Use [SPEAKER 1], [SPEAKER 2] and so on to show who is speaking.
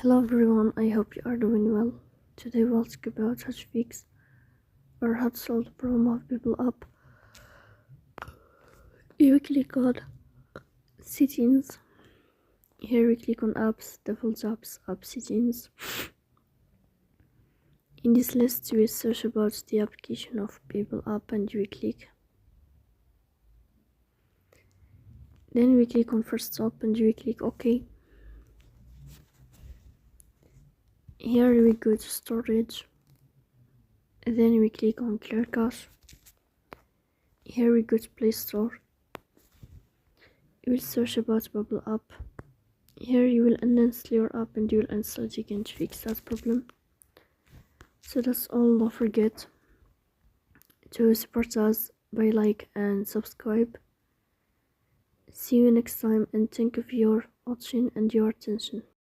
[SPEAKER 1] Hello everyone, I hope you are doing well. Today we'll talk about how to fix or how to solve the problem of Babbel app. You click on settings. Here we click on apps, default apps, app settings. In this list we search about the application of Babbel app and we click. Then we click on first stop and we click OK. Here we go to storage. Then we click on clear cache. Here we go to Play Store. You will search about Babbel app. Here you will uninstall your app and you will install it again to fix that problem. So that's all. Don't forget to support us by like and subscribe. See you next time and thank you for your watching and your attention.